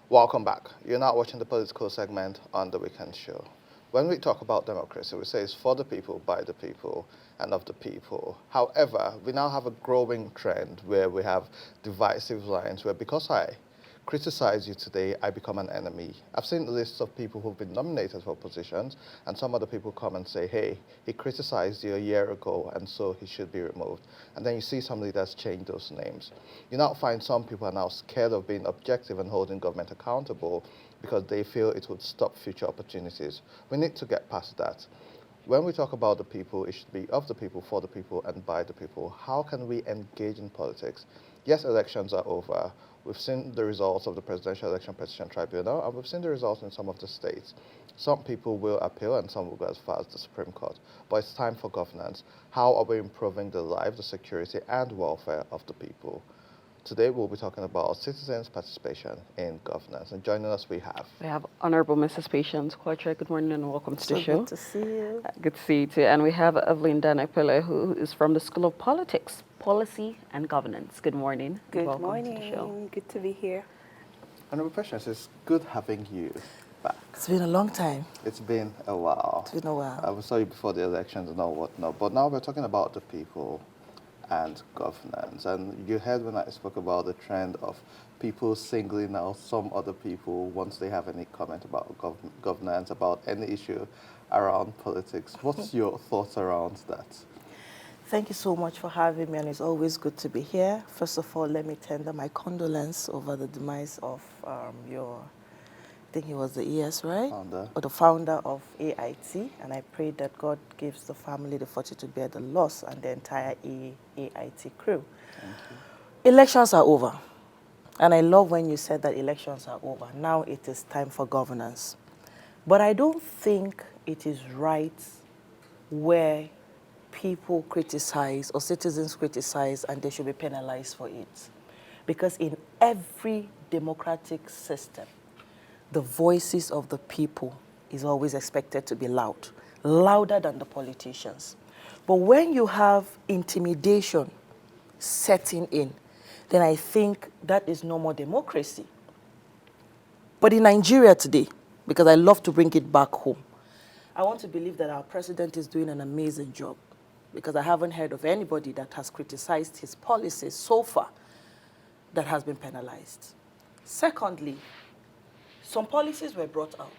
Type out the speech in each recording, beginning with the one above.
Welcome back. You're now watching the political segment on the Weekend Show. When we talk about democracy, we say it's for the people, by the people, and of the people. However, we now have a growing trend where we have divisive lines where because I criticize you today, I become an enemy. I've seen lists of people who've been nominated for positions, and some other people come and say, hey, he criticized you a year ago, and so he should be removed. And then you see some leaders change those names. You now find some people are now scared of being objective and holding government accountable because they feel it would stop future opportunities. We need to get past that. When we talk about the people, it should be of the people, for the people, and by the people. How can we engage in politics? Yes, elections are over. We've seen the results of the Presidential Election Petition Tribunal, and we've seen the results in some of the states. Some people will appeal, and some will go as far as the Supreme Court. But it's time for governance. How are we improving the lives, the security, and welfare of the people? Today we'll be talking about citizens' participation in governance. And joining us we have We have Honorable Mrs. Patience Quacher. Good morning and welcome to the So show. good to see you. Good to see you too. And we have Evelyn Danapele, who is from the School of Politics, Policy and Governance. Good morning. and Good welcome to the show. morning. Good to be here. Honorable Patience. It's good having you back. It's been a long time. It's been a while. It's been a while. We saw you before the elections and all whatnot, but now we're talking about the people and governance. And you heard when I spoke about the trend of people singling out some other people once they have any comment about governance, about any issue around politics. What's your thoughts around that? Thank you so much for having me, and it's always good to be here. First of all, let me tender my condolence over the demise of I think he was the ES, right? Founder. Or the founder of AIT, and I pray that God gives the family the fortune to bear the loss and the entire AIT crew. Thank you. Elections are over, and I love when you said that elections are over. Now it is time for governance. But I don't think it is right where people criticize or citizens criticize and they should be penalized for it. Because in every democratic system, the voices of the people is always expected to be loud, louder than the politicians. But when you have intimidation setting in, then I think that is no more democracy. But in Nigeria today, because I love to bring it back home, I want to believe that our president is doing an amazing job, because I haven't heard of anybody that has criticized his policies so far that has been penalized. Secondly, some policies were brought out,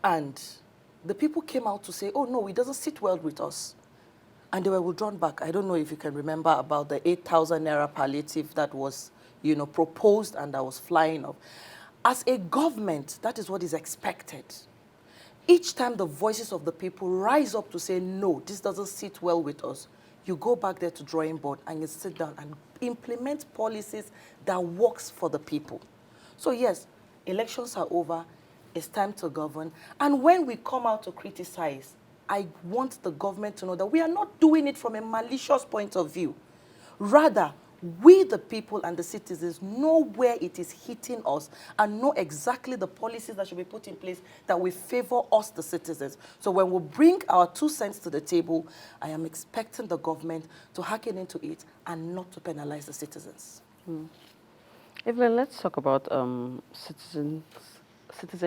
and the people came out to say, oh no, it doesn't sit well with us. And they were withdrawn back. I don't know if you can remember about the 8,000 naira palliative that was, proposed and that was flying off. As a government, that is what is expected. Each time the voices of the people rise up to say, no, this doesn't sit well with us, you go back there to drawing board and you sit down and implement policies that works for the people. So yes, elections are over, it's time to govern. And when we come out to criticize, I want the government to know that we are not doing it from a malicious point of view. Rather, we, the people and the citizens, know where it is hitting us and know exactly the policies that should be put in place that will favor us, the citizens. So when we bring our 2 cents to the table, I am expecting the government to hearken into it and not to penalize the citizens. Evelyn, let's talk about citizen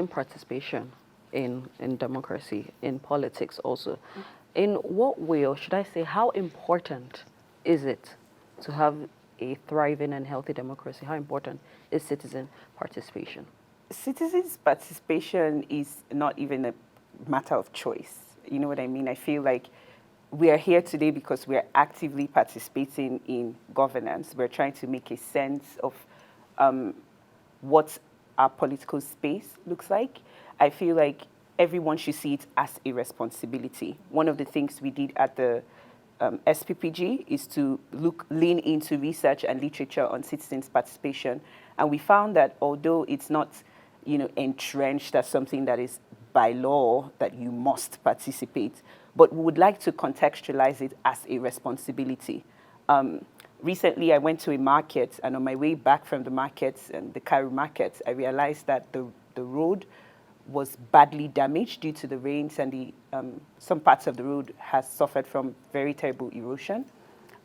participation in democracy, in politics also. In what way, or should I say, how important is it to have a thriving and healthy democracy? How important is citizen participation? Citizens' participation is not even a matter of choice. You know what I mean? I feel like we are here today because we are actively participating in governance. We're trying to make a sense of what our political space looks like. I feel like everyone should see it as a responsibility. One of the things we did at the SPPG is to lean into research and literature on citizens' participation. And we found that although it's not, entrenched as something that is by law that you must participate, but we would like to contextualize it as a responsibility. Recently, I went to a market, and on my way back from the markets and the Cairo market, I realized that the road was badly damaged due to the rains, and some parts of the road has suffered from very terrible erosion.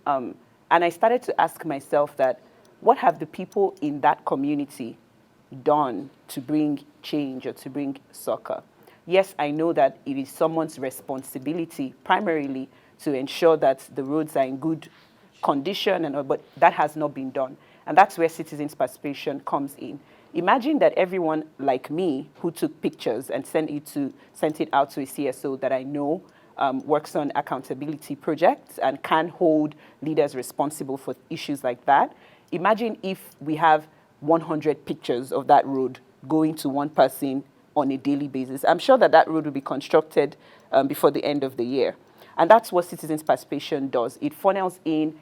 And I started to ask myself that, what have the people in that community done to bring change or to bring succor? Yes, I know that it is someone's responsibility primarily to ensure that the roads are in good condition, but that has not been done. And that's where citizens' participation comes in. Imagine that everyone like me who took pictures and sent it out to a CSO that I know works on accountability projects and can hold leaders responsible for issues like that. Imagine if we have 100 pictures of that road going to one person on a daily basis. I'm sure that that road will be constructed before the end of the year. And that's what citizens' participation does. It funnels in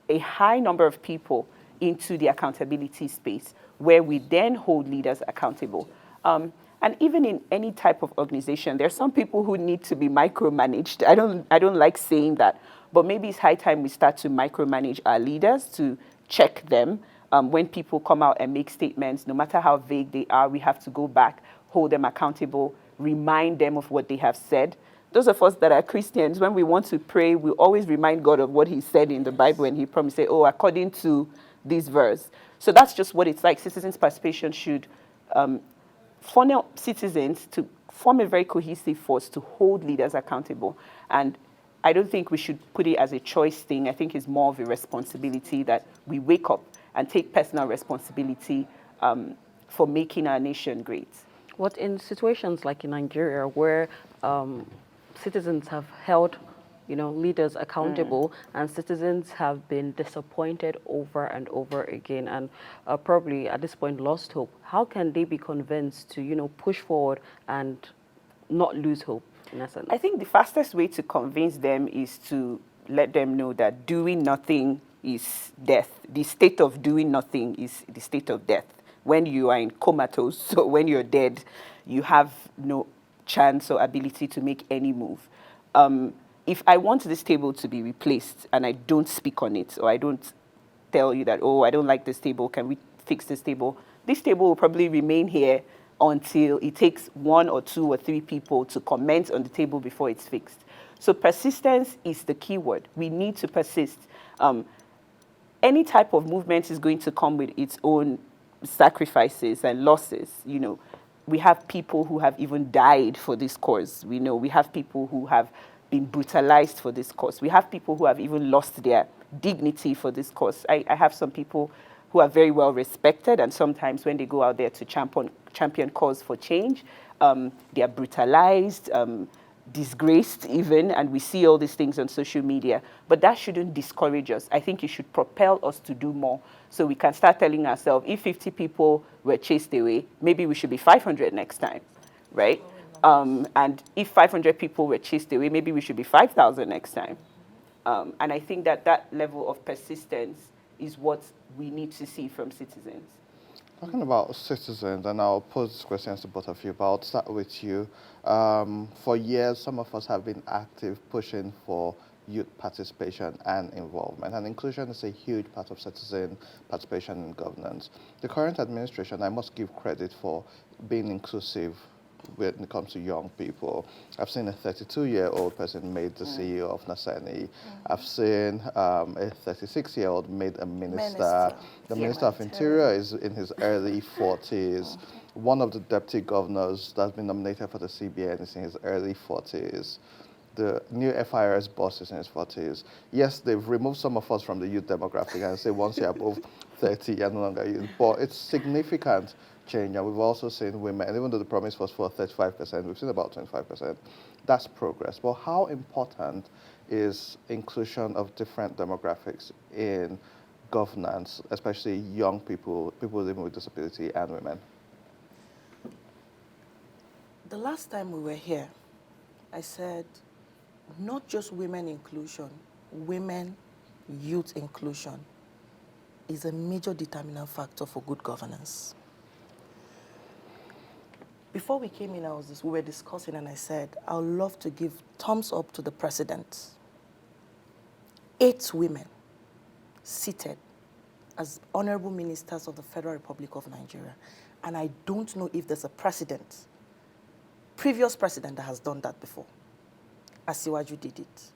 a high number of people into the accountability space where we then hold leaders accountable. And even in any type of organization, there are some people who need to be micromanaged. I don't like saying that, but maybe it's high time we start to micromanage our leaders, to check them. When people come out and make statements, no matter how vague they are, we have to go back, hold them accountable, remind them of what they have said. Those of us that are Christians, when we want to pray, we always remind God of what he said in the Bible, and he promised, say, oh, according to this verse. So that's just what it's like. Citizens' participation should funnel citizens to form a very cohesive force to hold leaders accountable. And I don't think we should put it as a choice thing. I think it's more of a responsibility that we wake up and take personal responsibility for making our nation great. What in situations like in Nigeria where citizens have held leaders accountable and citizens have been disappointed over and over again and probably at this point lost hope, how can they be convinced to push forward and not lose hope in essence? I think the fastest way to convince them is to let them know that doing nothing is death. The state of doing nothing is the state of death. When you are in comatose, so when you're dead, you have no chance or ability to make any move. If I want this table to be replaced and I don't speak on it, or I don't tell you that, oh, I don't like this table, can we fix this table will probably remain here until it takes 1 or 2 or 3 people to comment on the table before it's fixed. So persistence is the key word. We need to persist. Any type of movement is going to come with its own sacrifices and losses. We have people who have even died for this cause. We have people who have been brutalized for this cause. We have people who have even lost their dignity for this cause. I have some people who are very well respected, and sometimes when they go out there to champion cause for change, they are brutalized, disgraced even, and we see all these things on social media. But that shouldn't discourage us. I think it should propel us to do more. So we can start telling ourselves, if 50 people were chased away, maybe we should be 500 next time, right? And if 500 people were chased away, maybe we should be 5,000 next time. And I think that level of persistence is what we need to see from citizens. Talking about citizens, and I'll pose questions to both of you, but I'll start with you. For years, some of us have been active pushing for youth participation and involvement, and inclusion is a huge part of citizen participation in governance. The current administration, I must give credit for being inclusive when it comes to young people. I've seen a 32-year-old person made the CEO of Naseni. I've seen a 36-year-old made a minister. The Minister of Interior is in his early 40s. One of the deputy governors that's been nominated for the CBN is in his early 40s. The new FIRS boss is in his 40s. Yes, they've removed some of us from the youth demographic and say once you're above 30, you're no longer youth. But it's significant change, and we've also seen women, and even though the promise was for 35%, we've seen about 25%. That's progress. But how important is inclusion of different demographics in governance, especially young people, people living with disability, and women? The last time we were here, I said, not just women inclusion, women, youth inclusion is a major determinant factor for good governance. Before we came in, we were discussing, and I said, I would love to give thumbs up to the president. 8 women seated as honorable ministers of the Federal Republic of Nigeria. And I don't know if there's a previous president that has done that before. Asiwaju did it.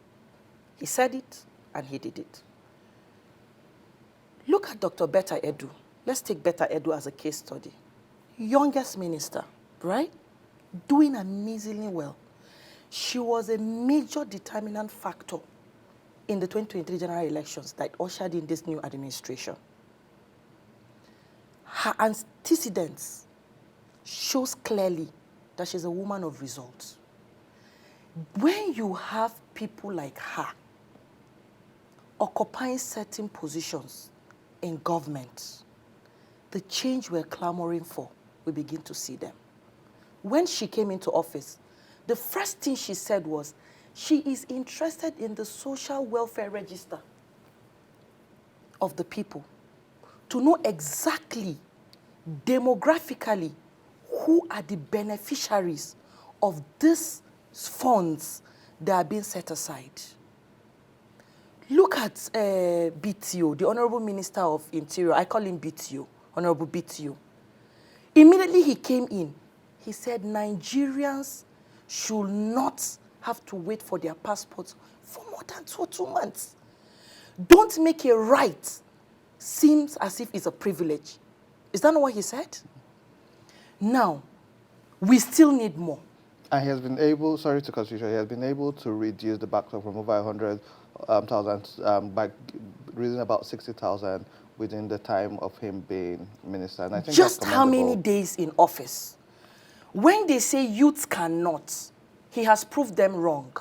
He said it, and he did it. Look at Dr. Betta Edu. Let's take Betta Edu as a case study. youngest minister, right? Doing amazingly well. She was a major determinant factor in the 2023 general elections that ushered in this new administration. Her antecedents shows clearly that she's a woman of results. When you have people like her occupying certain positions in government, the change we're clamoring for, we begin to see them. When she came into office, the first thing she said was, she is interested in the social welfare register of the people to know exactly, demographically, who are the beneficiaries of these funds that are being set aside. Look at BTO, the Honorable Minister of Interior. I call him BTO, Honorable BTO. Immediately he came in, he said Nigerians should not have to wait for their passports for more than 2 months. Don't make a right seem as if it's a privilege. Is that not what he said? Now, we still need more. And he has been able, sorry to cut you short, he has been able to reduce the backlog from over 100,000 by reducing about 60,000 within the time of him being minister. And I think Just that's how many commendable. days in office? When they say youths cannot, he has proved them wrong.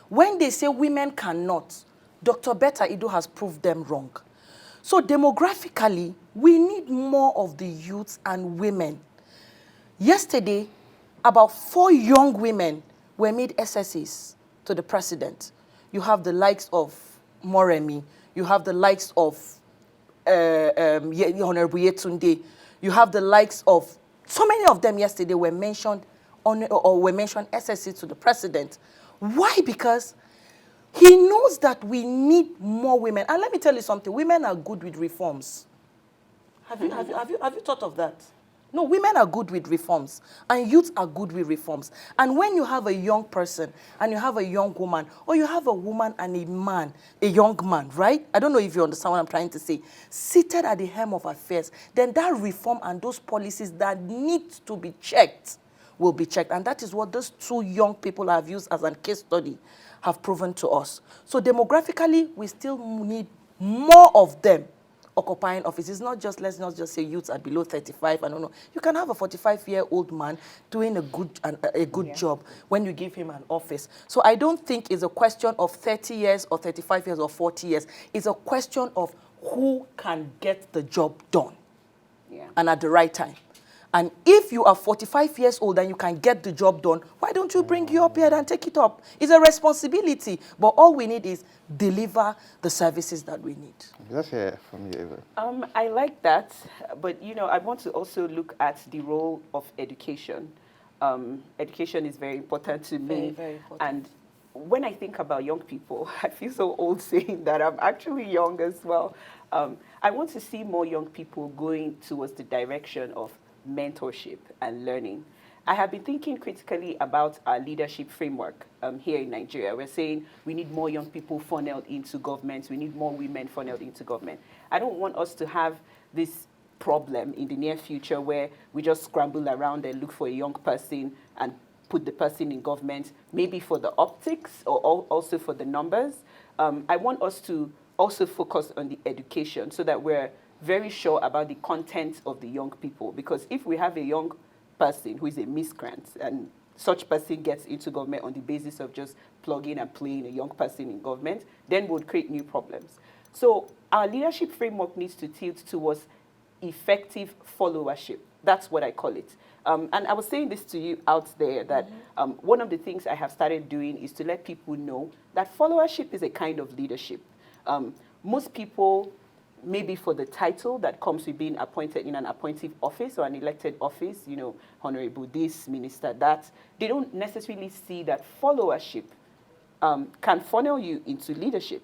When they say women cannot, Dr. Betta Ido has proved them wrong. So demographically, we need more of the youths and women. Yesterday, about 4 young women were made SSAs to the president. You have the likes of Moremi, you have the likes of Honorable Yetunde, you have the likes of, so many of them yesterday were mentioned SSA to the president. Why? Because he knows that we need more women. And let me tell you something, women are good with reforms. Have you thought of that? No, women are good with reforms, and youths are good with reforms. And when you have a young person, and you have a young woman, or you have a woman and a man, a young man, right? I don't know if you understand what I'm trying to say. Seated at the helm of affairs, then that reform and those policies that need to be checked will be checked. And that is what those 2 young people I've used as a case study have proven to us. So demographically, we still need more of them occupying office. It's not just, let's not just say youths are below 35. I don't know. You can have a 45-year-old man doing a good job when you give him an office. So I don't think it's a question of 30 years or 35 years or 40 years. It's a question of who can get the job done and at the right time. And if you are 45 years old and you can get the job done, why don't you bring you up here and take it up? It's a responsibility, but all we need is deliver the services that we need. Let's hear from you, Eva. I like that, but I want to also look at the role of education. Education is very important to me. Very important. And when I think about young people, I feel so old saying that I'm actually young as well. I want to see more young people going towards the direction of mentorship and learning. I have been thinking critically about our leadership framework here in Nigeria. We're saying we need more young people funneled into government. We need more women funneled into government. I don't want us to have this problem in the near future where we just scramble around and look for a young person and put the person in government, maybe for the optics or also for the numbers. I want us to also focus on the education so that we're very sure about the content of the young people. Because if we have a young person who is a miscreant and such person gets into government on the basis of just plugging and playing a young person in government, then we'll create new problems. So our leadership framework needs to tilt towards effective followership. That's what I call it. And I was saying this to you out there, that one of the things I have started doing is to let people know that followership is a kind of leadership. Most people, maybe for the title that comes with being appointed in an appointive office or an elected office, honorable this, minister that, they don't necessarily see that followership can funnel you into leadership.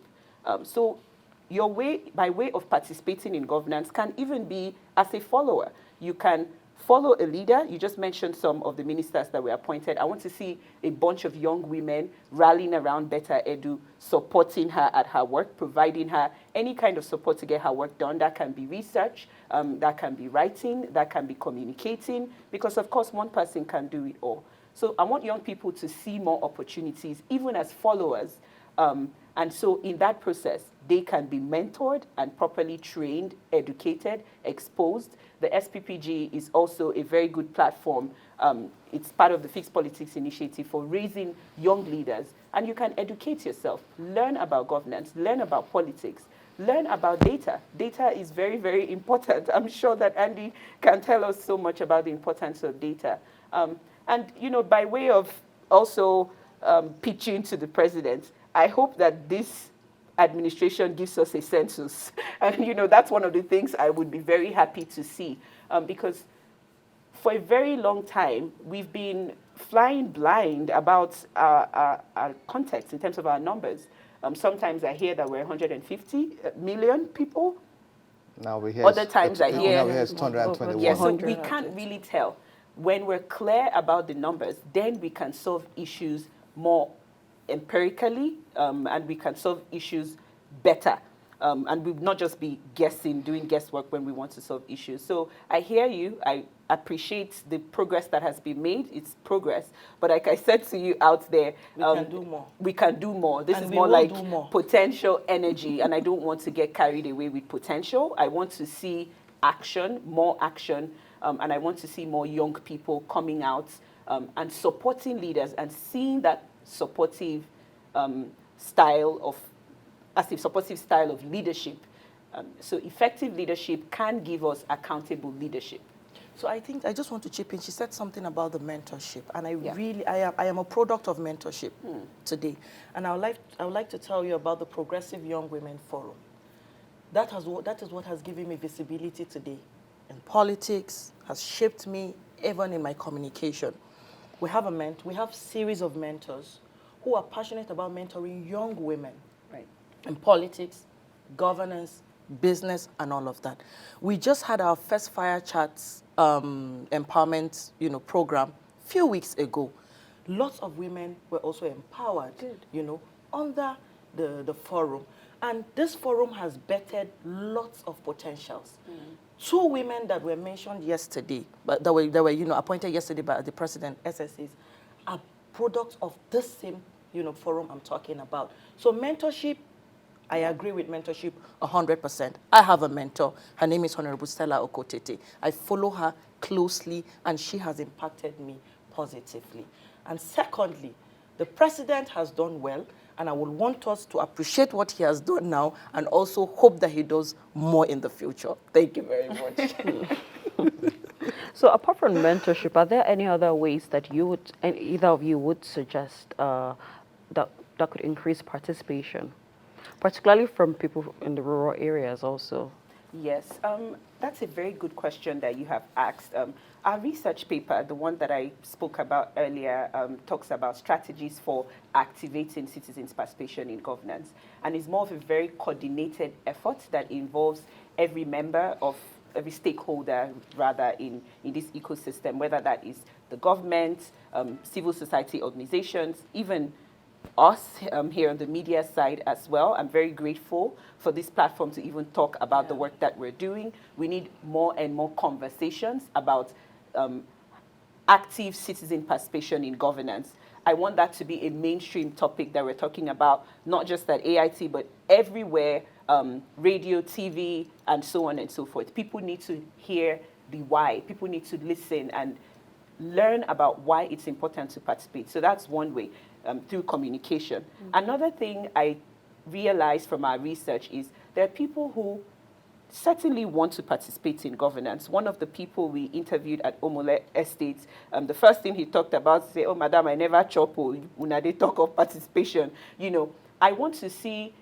So your way, by way of participating in governance, can even be as a follower. You can follow a leader. You just mentioned some of the ministers that were appointed. I want to see a bunch of young women rallying around Betta Edu, supporting her at her work, providing her any kind of support to get her work done. That can be research, that can be writing, that can be communicating, because of course one person can do it all. So I want young people to see more opportunities, even as followers. And so in that process, they can be mentored and properly trained, educated, exposed. The SPPG is also a very good platform. It's part of the Fixed Politics Initiative for raising young leaders. And you can educate yourself, learn about governance, learn about politics, learn about data. Data is very, very important. I'm sure that Andy can tell us so much about the importance of data. And, you know, by way of also pitching to the president, I hope that this administration gives us a census. And, you know, that's one of the things I would be very happy to see. Because for a very long time, we've been flying blind about our context in terms of our numbers. Sometimes I hear that we're 150 million people. Now we hear Other times I hear... Now we hear it's 221. Yes, so we can't really tell. When we're clear about the numbers, then we can solve issues more empirically, and we can solve issues better. And we will not just be guessing, doing guesswork when we want to solve issues. So I hear you. I appreciate the progress that has been made. It's progress. But like I said to you out there, we can do more. We can do more. This And is we more will like do more. potential energy, and I don't want to get carried away with potential. I want to see action, more action, and I want to see more young people coming out and supporting leaders and seeing that supportive style of leadership. So effective leadership can give us accountable leadership. So I think I just want to chip in. She said something about the mentorship, and I am a product of mentorship today, and I would like to tell you about the Progressive Young Women Forum. That is what has given me visibility today in politics, has shaped me even in my communication. We have series of mentors who are passionate about mentoring young women, Right. in politics, governance, business, and all of that. We just had our first Fire Chats empowerment, program a few weeks ago. Lots of women were also empowered, under the forum. And this forum has bettered lots of potentials. 2 women that were mentioned yesterday, but that were appointed yesterday by the president, SSAs, are products of this same forum I'm talking about. So mentorship, I agree with mentorship 100%. I have a mentor. Her name is Honorable Stella Okotete. I follow her closely, and she has impacted me positively. And secondly, the president has done well, and I would want us to appreciate what he has done now and also hope that he does more in the future. Thank you very much. So apart from mentorship, are there any other ways that either of you would suggest that could increase participation, particularly from people in the rural areas also? Yes, that's a very good question that you have asked. Our research paper, the one that I spoke about earlier, talks about strategies for activating citizens' participation in governance. And it's more of a very coordinated effort that involves every stakeholder, rather, in this ecosystem, whether that is the government, civil society organizations, even us here on the media side as well. I'm very grateful for this platform to even talk about the work that we're doing. We need more and more conversations about active citizen participation in governance. I want that to be a mainstream topic that we're talking about, not just at AIT, but everywhere, radio, TV, and so on and so forth. People need to hear the why. People need to listen and learn about why it's important to participate. So that's one way, through communication. Another thing I realized from our research is there are people who certainly want to participate in governance. One of the people we interviewed at Omole Estates, the first thing he talked about, say, "Oh, madam, I never chop when they talk of participation." I want to see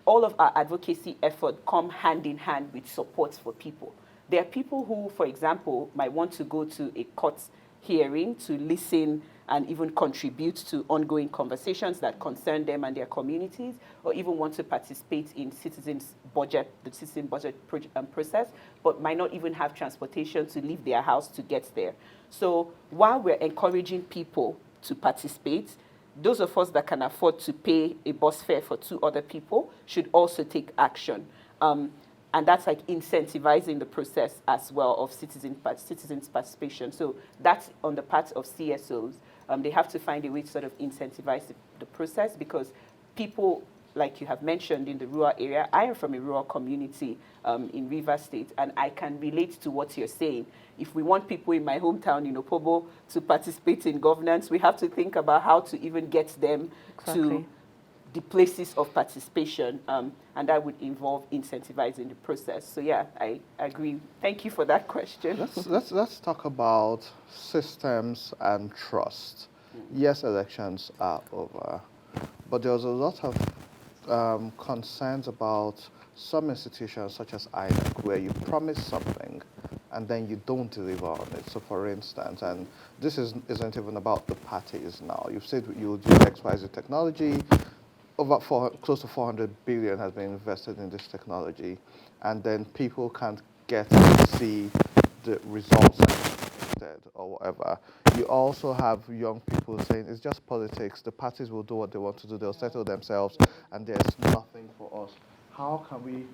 all of our advocacy effort come hand in hand with support for people. There are people who, for example, might want to go to a court hearing to listen and even contribute to ongoing conversations that concern them and their communities, or even want to participate in citizens' budget, the citizen budget process, but might not even have transportation to leave their house to get there. So while we're encouraging people to participate, those of us that can afford to pay a bus fare for 2 other people should also take action. And that's like incentivizing the process as well of citizens' participation. So that's on the part of CSOs. They have to find a way to sort of incentivize the process, because people, like you have mentioned, in the rural area, I am from a rural community in Rivers State, and I can relate to what you're saying. If we want people in my hometown, in Opobo, to participate in governance, we have to think about how to even get them to the places of participation, and that would involve incentivizing the process. So yeah, I agree. Thank you for that question. Let's talk about systems and trust. Yes, elections are over, but there's a lot of concerns about some institutions such as INEC, where you promise something and then you don't deliver on it. So for instance, and this isn't even about the parties now, you've said you'll do XYZ technology, close to 400 billion has been invested in this technology, and then people can't get to see the results instead or whatever. You also have young people saying it's just politics, the parties will do what they want to do, they'll settle themselves, and there's nothing for us. How can we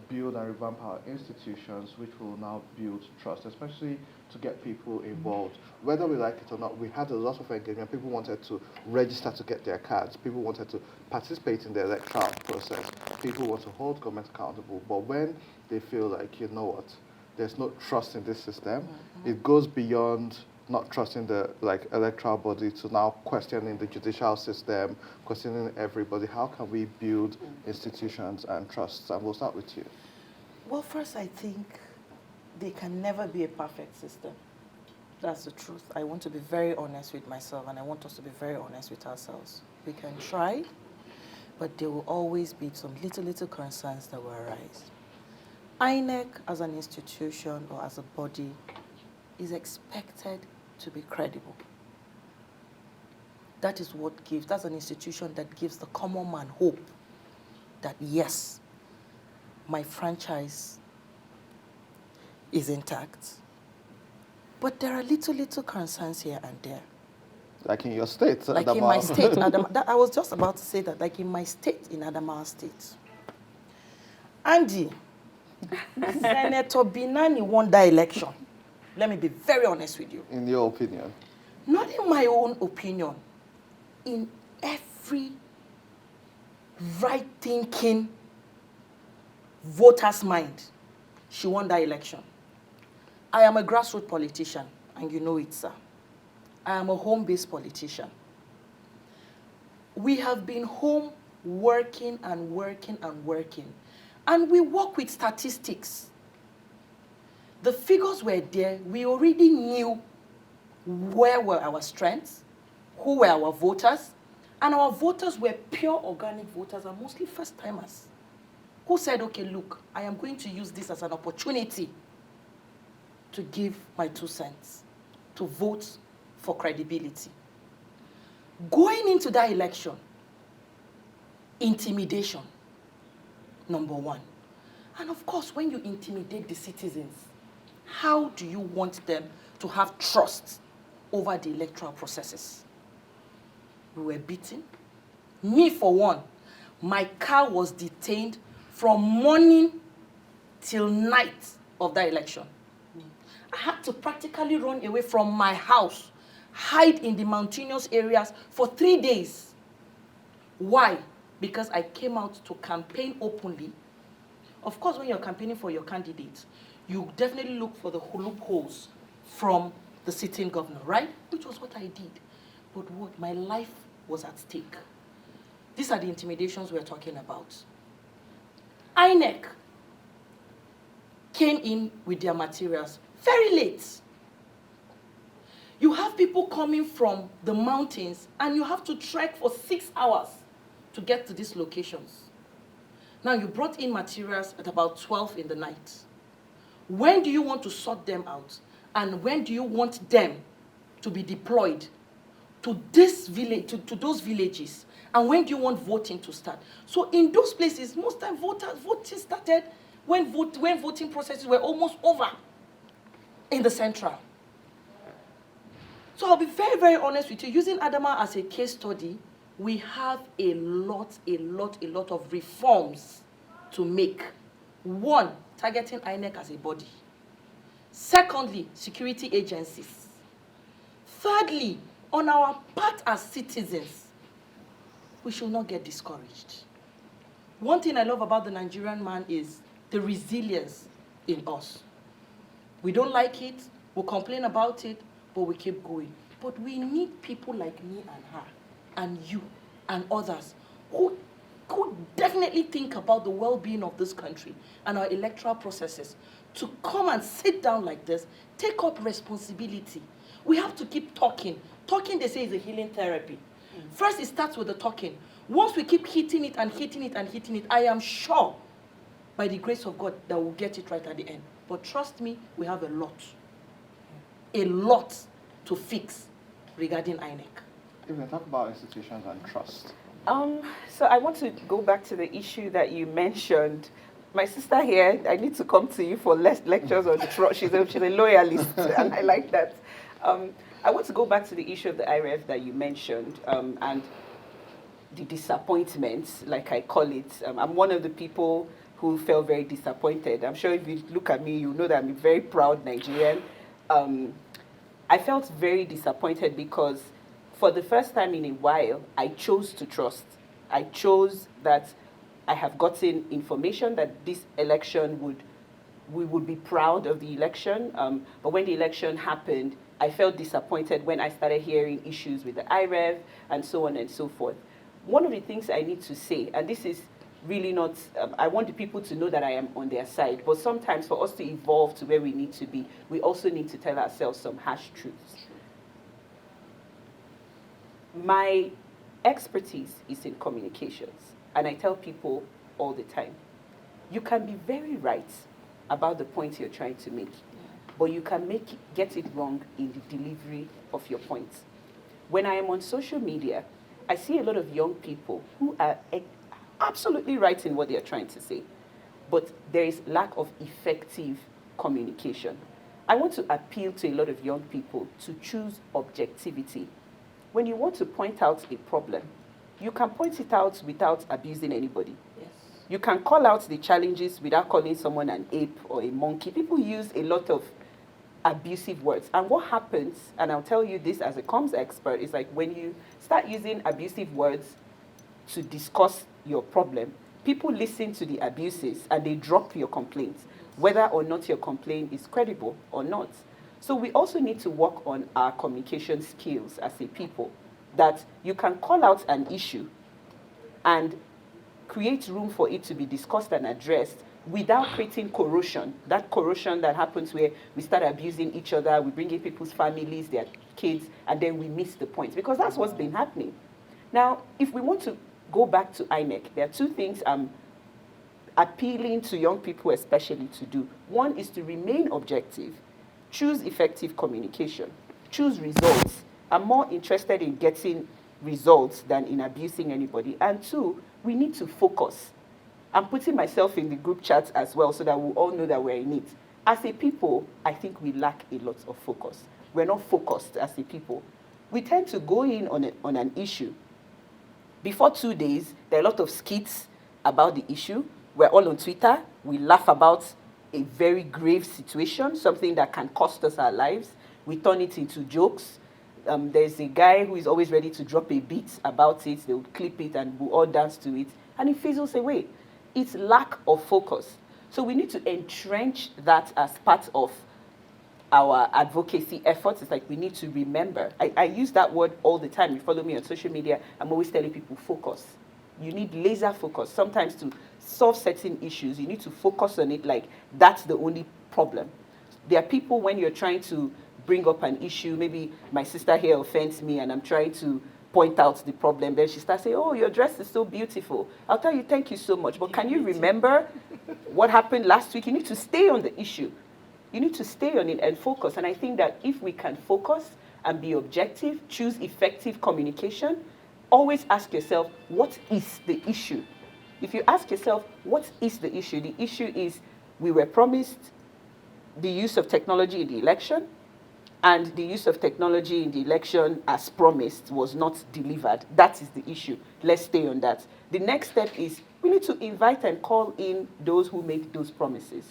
build and revamp our institutions which will now build trust, especially to get people involved? Whether we like it or not, we had a lot of engagement. People wanted to register to get their cards. People wanted to participate in the electoral process. People want to hold government accountable. But when they feel like, you know what, there's no trust in this system, it goes beyond not trusting the electoral body to now questioning the judicial system, questioning everybody. How can we build institutions and trusts? And we'll start with you. Well, first, I think there can never be a perfect system. That's the truth. I want to be very honest with myself, and I want us to be very honest with ourselves. We can try, but there will always be some little concerns that will arise. INEC as an institution or as a body is expected to be credible. That is what gives, that's an institution that gives the common man hope that yes, my franchise is intact. But there are little concerns here and there. Like in your state, like Adamawa. In my state, I was just about to say that, like in my state, in Adamawa State. Andy, Senator Binani won that election. Let me be very honest with you. In your opinion? Not in my own opinion. In every right-thinking voter's mind, she won that election. I am a grassroots politician, and you know it, sir. I am a home-based politician. We have been home working and working and working, and we work with statistics. The figures were there. We already knew where were our strengths, who were our voters, and our voters were pure organic voters and mostly first-timers who said, okay, look, I am going to use this as an opportunity to give my 2 cents, to vote for credibility. Going into that election, intimidation, number 1. And of course, when you intimidate the citizens, how do you want them to have trust over the electoral processes? We were beaten. Me, for one, my car was detained from morning till night of that election. I had to practically run away from my house, hide in the mountainous areas for 3 days. Why? Because I came out to campaign openly. Of course, when you're campaigning for your candidate, you definitely look for the loopholes from the sitting governor, right? Which was what I did. But what? My life was at stake. These are the intimidations we're talking about. INEC came in with their materials very late. You have people coming from the mountains, and you have to trek for 6 hours to get to these locations. Now, you brought in materials at about 12 in the night. When do you want to sort them out? And when do you want them to be deployed to this village, to those villages, And when do you want voting to start? So in those places, most time voting started when voting processes were almost over in the central. So I'll be very, very honest with you. Using Adama as a case study, we have a lot of reforms to make. One, targeting INEC as a body. Secondly, security agencies. Thirdly, on our part as citizens, we should not get discouraged. One thing I love about the Nigerian man is the resilience in us. We don't like it, we'll complain about it, but we keep going. But we need people like me and her, and you, and others, who could definitely think about the well-being of this country and our electoral processes, to come and sit down like this, take up responsibility. We have to keep talking. Talking, they say, is a healing therapy. First, it starts with the talking. Once we keep hitting it and hitting it and hitting it, I am sure, by the grace of God, that we'll get it right at the end. But trust me, we have a lot to fix regarding INEC. If we talk about institutions and trust. So I want to go back to the issue that you mentioned. My sister here, I need to come to you for lectures on the trust. She's a loyalist, and I like that. I want to go back to the issue of the IREF that you mentioned, and the disappointment, like I call it. I'm one of the people who felt very disappointed. I'm sure if you look at me, you know that I'm a very proud Nigerian. I felt very disappointed because for the first time in a while, I chose to trust. I chose that I have gotten information that this election we would be proud of the election. But when the election happened, I felt disappointed when I started hearing issues with the IREV and so on and so forth. One of the things I need to say, and this is really not, I want the people to know that I am on their side, but sometimes for us to evolve to where we need to be, we also need to tell ourselves some harsh truths. My expertise is in communications, and I tell people all the time, you can be very right about the point you're trying to make, but you can get it wrong in the delivery of your points. When I am on social media, I see a lot of young people who are absolutely right in what they're trying to say, but there is lack of effective communication. I want to appeal to a lot of young people to choose objectivity. When you want to point out a problem, you can point it out without abusing anybody. Yes. You can call out the challenges without calling someone an ape or a monkey. People use a lot of abusive words. And what happens, and I'll tell you this as a comms expert, is like when you start using abusive words to discuss your problem, people listen to the abuses and they drop your complaints, whether or not your complaint is credible or not. So we also need to work on our communication skills as a people, that you can call out an issue and create room for it to be discussed and addressed without creating corrosion. That corrosion that happens where we start abusing each other, we bring in people's families, their kids, and then we miss the point, because that's what's been happening. Now, if we want to go back to INEC, there are two things I'm appealing to young people especially to do. One is to remain objective, choose effective communication, choose results. I'm more interested in getting results than in abusing anybody. And two, we need to focus. I'm putting myself in the group chat as well so that we all know that we're in it. As a people, I think we lack a lot of focus. We're not focused as a people. We tend to go in on an issue. Before 2 days, there are a lot of skits about the issue. We're all on Twitter. We laugh about a very grave situation, something that can cost us our lives. We turn it into jokes. There's a guy who is always ready to drop a beat about it. They will clip it and we'll all dance to it. And it fizzles away. It's lack of focus. So we need to entrench that as part of our advocacy efforts. It's like we need to remember. I use that word all the time. You follow me on social media, I'm always telling people focus. You need laser focus. Sometimes to solve certain issues, you need to focus on it like that's the only problem. There are people when you're trying to bring up an issue, maybe my sister here offends me and I'm trying to point out the problem, then she starts saying, oh, your dress is so beautiful. I'll tell you, thank you so much. But can you remember what happened last week? You need to stay on the issue. You need to stay on it and focus. And I think that if we can focus and be objective, choose effective communication, always ask yourself, what is the issue? If you ask yourself, what is the issue? The issue is we were promised the use of technology in the election, and the use of technology in the election as promised was not delivered. That is the issue. Let's stay on that. The next step is we need to invite and call in those who make those promises.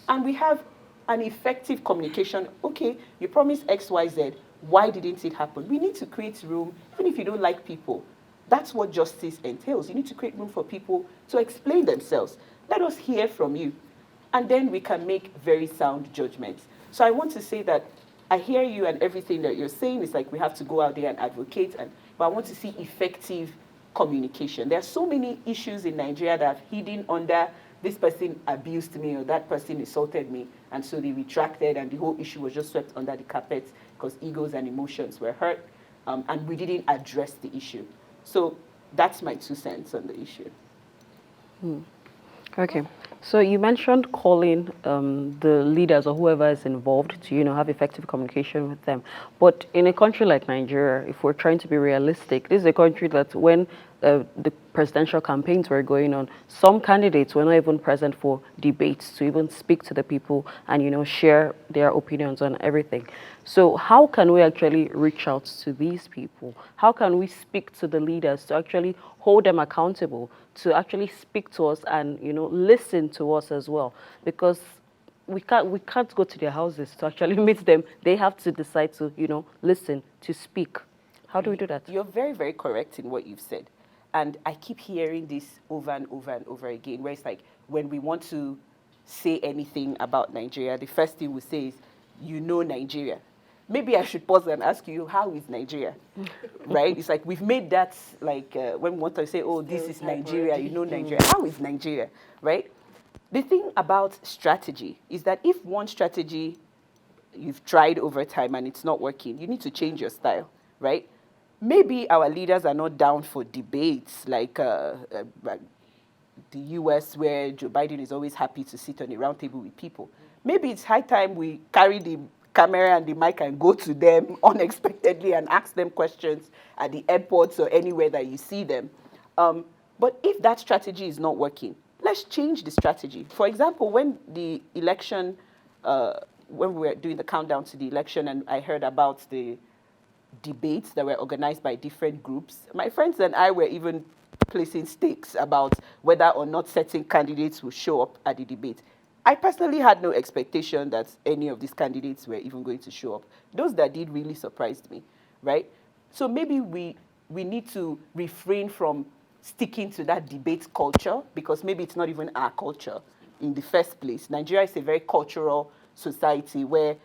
And we have an effective communication. Okay, you promised X, Y, Z. Why didn't it happen? We need to create room, even if you don't like people. That's what justice entails. You need to create room for people to explain themselves. Let us hear from you. And then we can make very sound judgments. So I want to say that I hear you, and everything that you're saying is like we have to go out there and advocate, but I want to see effective communication. There are so many issues in Nigeria that are hidden under this person abused me or that person insulted me, and so they retracted, and the whole issue was just swept under the carpet because egos and emotions were hurt, and we didn't address the issue. So that's my 2 cents on the issue. Okay, so you mentioned calling the leaders or whoever is involved to, have effective communication with them. But in a country like Nigeria, if we're trying to be realistic, this is a country that when the presidential campaigns were going on, some candidates were not even present for debates to even speak to the people and, share their opinions on everything. So how can we actually reach out to these people? How can we speak to the leaders to actually hold them accountable, to actually speak to us and, listen to us as well? Because we can't go to their houses to actually meet them. They have to decide to, listen, to speak. How do we do that? You're very, very correct in what you've said. And I keep hearing this over and over and over again, where it's like when we want to say anything about Nigeria, the first thing we say is, Nigeria. Maybe I should pause and ask you, how is Nigeria? Right? It's like we've made that, like, when we want to say, oh, this is Nigeria, Nigeria. How is Nigeria? Right? The thing about strategy is that if one strategy you've tried over time and it's not working, you need to change your style, right? Maybe our leaders are not down for debates like the US, where Joe Biden is always happy to sit on a round table with people. Maybe it's high time we carry the camera and the mic and go to them unexpectedly and ask them questions at the airports or anywhere that you see them. But if that strategy is not working, let's change the strategy. For example, when the election, when we were doing the countdown to the election and I heard about the debates that were organized by different groups, my friends and I were even placing stakes about whether or not certain candidates would show up at the debate. I personally had no expectation that any of these candidates were even going to show up. Those that did really surprised me, right? So maybe we need to refrain from sticking to that debate culture, because maybe it's not even our culture in the first place. Nigeria is a very cultural society where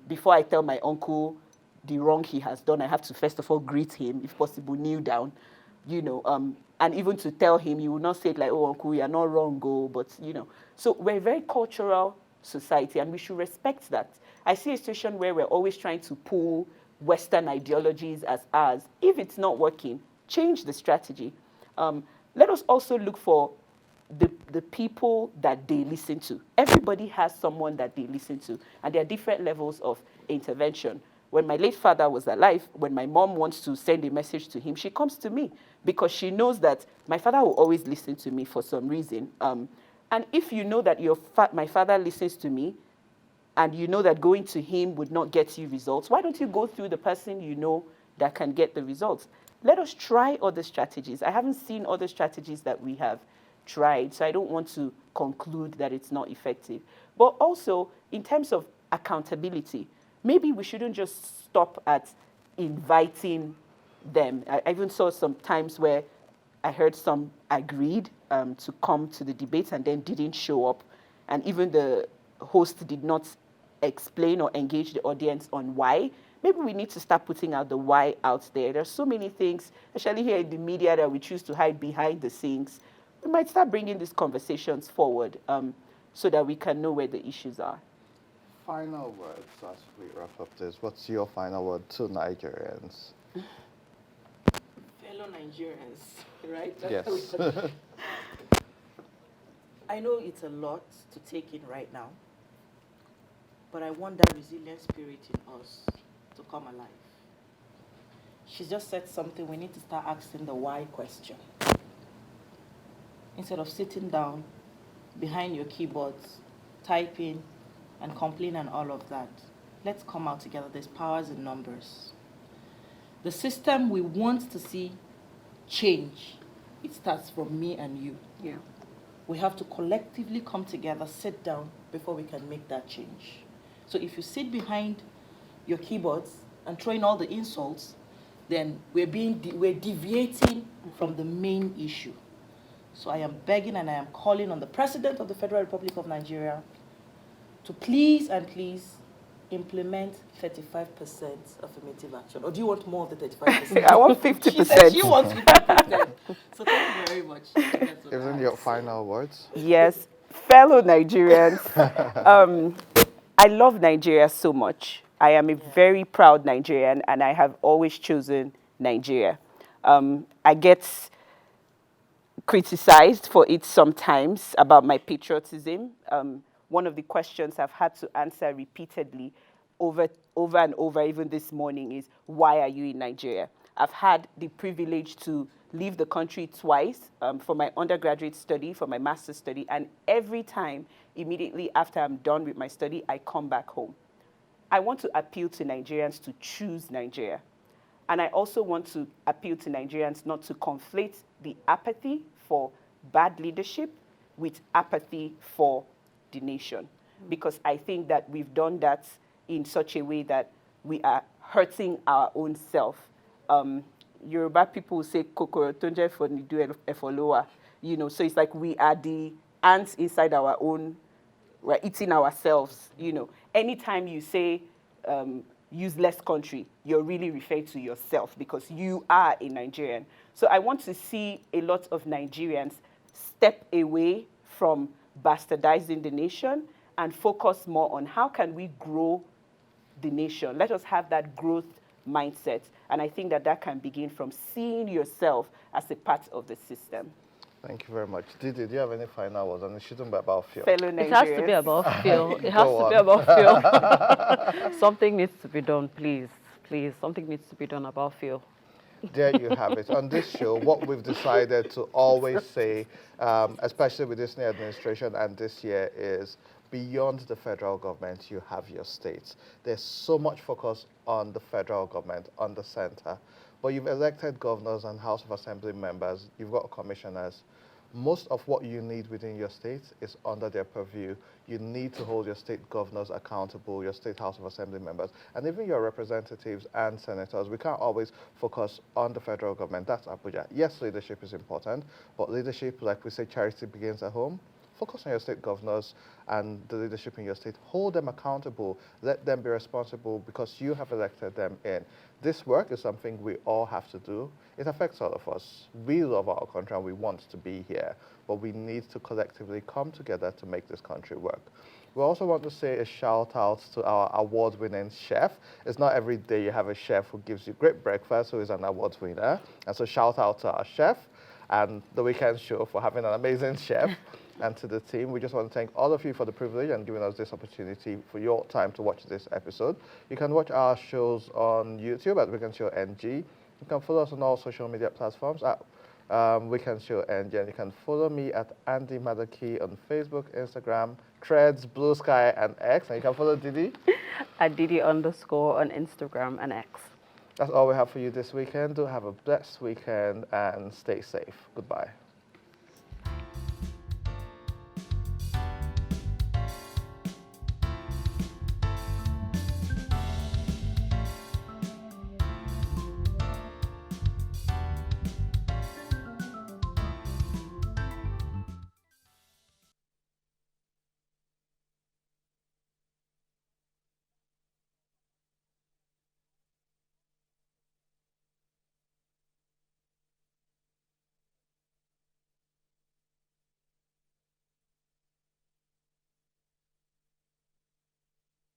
before I tell my uncle the wrong he has done, I have to first of all greet him, if possible, kneel down, and even to tell him, you will not say it like, oh, uncle, you are not wrong, go, but, So we're a very cultural society, and we should respect that. I see a situation where we're always trying to pull Western ideologies as ours. If it's not working, change the strategy. Let us also look for the people that they listen to. Everybody has someone that they listen to, and there are different levels of intervention. When my late father was alive, when my mom wants to send a message to him, she comes to me because she knows that my father will always listen to me for some reason. And if you know that my father listens to me, and you know that going to him would not get you results, why don't you go through the person you know that can get the results? Let us try other strategies. I haven't seen other strategies that we have tried, so I don't want to conclude that it's not effective. But also, in terms of accountability, maybe we shouldn't just stop at inviting them. I even saw some times where I heard some agreed to come to the debate and then didn't show up. And even the host did not explain or engage the audience on why. Maybe we need to start putting out the why out there. There's so many things, especially here in the media, that we choose to hide behind the scenes. We might start bringing these conversations forward so that we can know where the issues are. Final words as we wrap up this. What's your final word to Nigerians? Fellow Nigerians, right? Yes. I know it's a lot to take in right now, but I want that resilient spirit in us to come alive. she just said something. We need to start asking the why question. Instead of sitting down behind your keyboards, typing and complaining and all of that, let's come out together. There's powers in numbers. The system we want to see change, it starts from me and you. Yeah. We have to collectively come together, sit down before we can make that change. So if you sit behind your keyboards and throw in all the insults, then we're deviating from the main issue. So I am begging and I am calling on the President of the Federal Republic of Nigeria to please and please implement 35% affirmative action. Or do you want more of the 35%? I want She said 50%. she wants 50%. So thank you very much. Isn't your final words? Yes, fellow Nigerians, I love Nigeria so much. I am a very proud Nigerian, and I have always chosen Nigeria. I get criticized for it sometimes about my patriotism. One of the questions I've had to answer repeatedly over and over, even this morning, is why are you in Nigeria? I've had the privilege to leave the country twice for my undergraduate study, for my master's study, and every time, immediately after I'm done with my study, I come back home. I want to appeal to Nigerians to choose Nigeria. And I also want to appeal to Nigerians not to conflate the apathy for bad leadership with apathy for the nation. Because I think that we've done that in such a way that we are hurting our own self. Yoruba people say, "Kokoro tonje for nidu efolowa." You know, so it's like we are the ants inside our own, we're eating ourselves, you know. Anytime you say useless country, you're really referring to yourself because you are a Nigerian. So I want to see a lot of Nigerians step away from bastardizing the nation and focus more on how can we grow the nation. Let us have that growth mindset. And I think that that can begin from seeing yourself as a part of the system. Thank you very much. Didi, do you have any final words? And it shouldn't be about fear. Fellow Nigerians. It has to be about Phil. It has Go to be on. about Phil. Something needs to be done, please. Please, something needs to be done about Phil. There you have it. On this show, what we've decided to always say, especially with this new administration and this year, is beyond the federal government, you have your states. There's so much focus on the federal government, on the center. But you've elected governors and House of Assembly members, you've got commissioners. Most of what you need within your state is under their purview. You need to hold your state governors accountable, your state House of Assembly members, and even your representatives and senators. We can't always focus on the federal government. That's Abuja. Yes, leadership is important, but leadership, like we say, charity begins at home. Focus on your state governors and the leadership in your state. Hold them accountable. Let them be responsible because you have elected them in. This work is something we all have to do. It affects all of us. We love our country and we want to be here, but we need to collectively come together to make this country work. We also want to say a shout out to our award-winning chef. It's not every day you have a chef who gives you great breakfast, who is an award winner. And so shout out to our chef and The Weekend Show for having an amazing chef. And to the team, we just want to thank all of you for the privilege and giving us this opportunity for your time to watch this episode. You can watch our shows on YouTube at Weekend Show NG. You can follow us on all social media platforms at Weekend Show NG. And you can follow me at Andy Madaki on Facebook, Instagram, Threads, Blue Sky, and X. And you can follow Didi At Didi_ on Instagram and X. That's all we have for you this weekend. Do have a blessed weekend and stay safe. Goodbye.